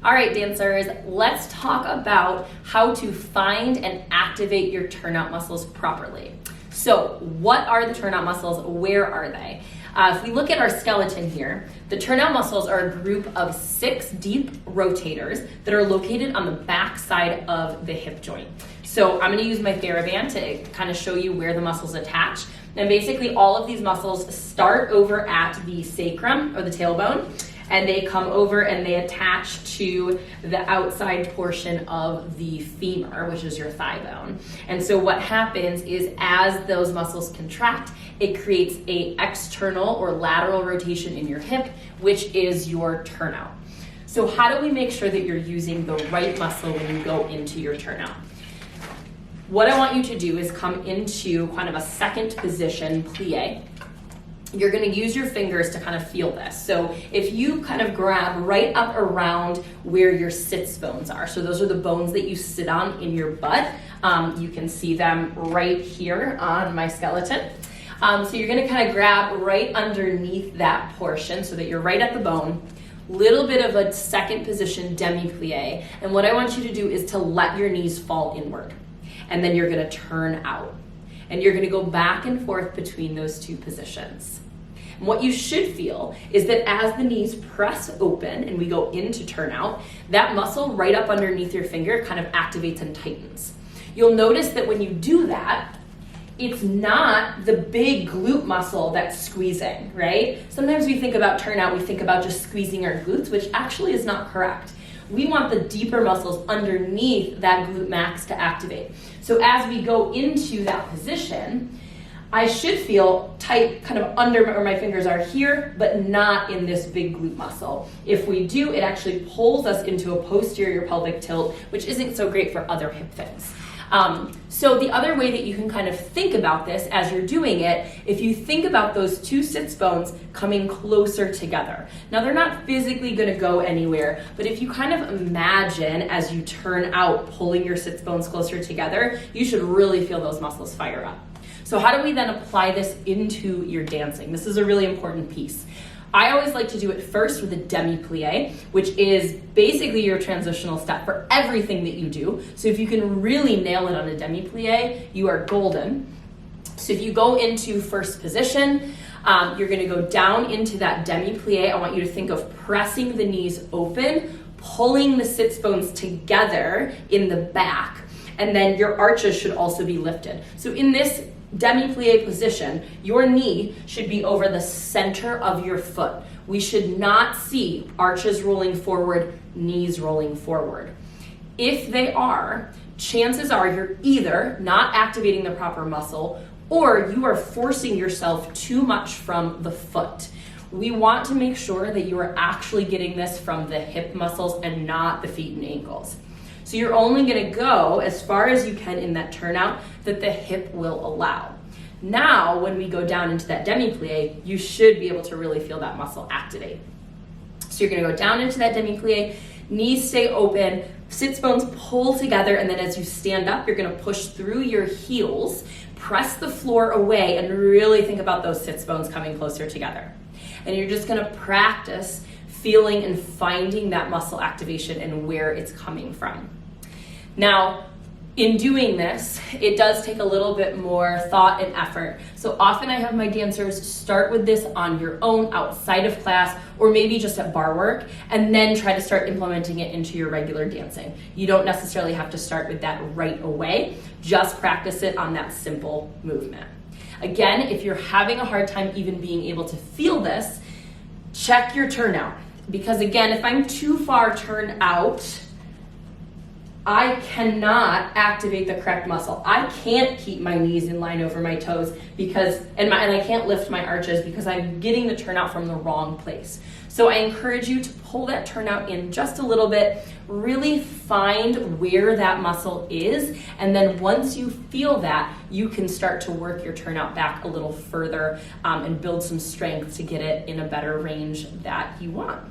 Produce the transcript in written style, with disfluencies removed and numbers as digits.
All right, dancers, let's talk about how to find and activate your turnout muscles properly. So what are the turnout muscles? Where are they? If we look at our skeleton here, the turnout muscles are a group of 6 deep rotators that are located on the back side of the hip joint. So I'm gonna use my TheraBand to kind of show you where the muscles attach. And basically all of these muscles start over at the sacrum or the tailbone, and they come over and they attach to the outside portion of the femur, which is your thigh bone. And so what happens is as those muscles contract, it creates a external or lateral rotation in your hip, which is your turnout. So how do we make sure that you're using the right muscle when you go into your turnout? What I want you to do is come into kind of a second position plie. You're gonna use your fingers to kind of feel this. So if you kind of grab right up around where your sits bones are, so those are the bones that you sit on in your butt, you can see them right here on my skeleton. So you're gonna kind of grab right underneath that portion so that you're right at the bone, little bit of a second position demi-plie, and what I want you to do is to let your knees fall inward, and then you're gonna turn out. And you're gonna go back and forth between those two positions. And what you should feel is that as the knees press open and we go into turnout, that muscle right up underneath your finger kind of activates and tightens. You'll notice that when you do that, it's not the big glute muscle that's squeezing, right? Sometimes we think about turnout, we think about just squeezing our glutes, which actually is not correct. We want the deeper muscles underneath that glute max to activate. So as we go into that position, I should feel tight kind of under where my fingers are here, but not in this big glute muscle. If we do, it actually pulls us into a posterior pelvic tilt, which isn't so great for other hip things. So the other way that you can kind of think about this as you're doing it, if you think about those two sits bones coming closer together. Now they're not physically gonna go anywhere, but if you kind of imagine as you turn out pulling your sits bones closer together, you should really feel those muscles fire up. So how do we then apply this into your dancing? This is a really important piece. I always like to do it first with a demi-plie, which is basically your transitional step for everything that you do. So if you can really nail it on a demi-plie, you are golden. So if you go into first position, you're gonna go down into that demi-plie. I want you to think of pressing the knees open, pulling the sits bones together in the back, and then your arches should also be lifted. So in this demi-plie position, your knee should be over the center of your foot. We should not see arches rolling forward, knees rolling forward. If they are, chances are you're either not activating the proper muscle or you are forcing yourself too much from the foot. We want to make sure that you are actually getting this from the hip muscles and not the feet and ankles. So you're only gonna go as far as you can in that turnout that the hip will allow. Now, when we go down into that demi-plie, you should be able to really feel that muscle activate. So you're gonna go down into that demi-plie, knees stay open, sits bones pull together, and then as you stand up, you're gonna push through your heels, press the floor away, and really think about those sits bones coming closer together. And you're just gonna practice feeling and finding that muscle activation and where it's coming from. Now, in doing this, it does take a little bit more thought and effort. So often I have my dancers start with this on your own outside of class, or maybe just at bar work, and then try to start implementing it into your regular dancing. You don't necessarily have to start with that right away, just practice it on that simple movement. Again, if you're having a hard time even being able to feel this, check your turnout. Because again, if I'm too far turned out, I cannot activate the correct muscle. I can't keep my knees in line over my toes and I can't lift my arches because I'm getting the turnout from the wrong place. So I encourage you to pull that turnout in just a little bit, really find where that muscle is, and then once you feel that, you can start to work your turnout back a little further and build some strength to get it in a better range that you want.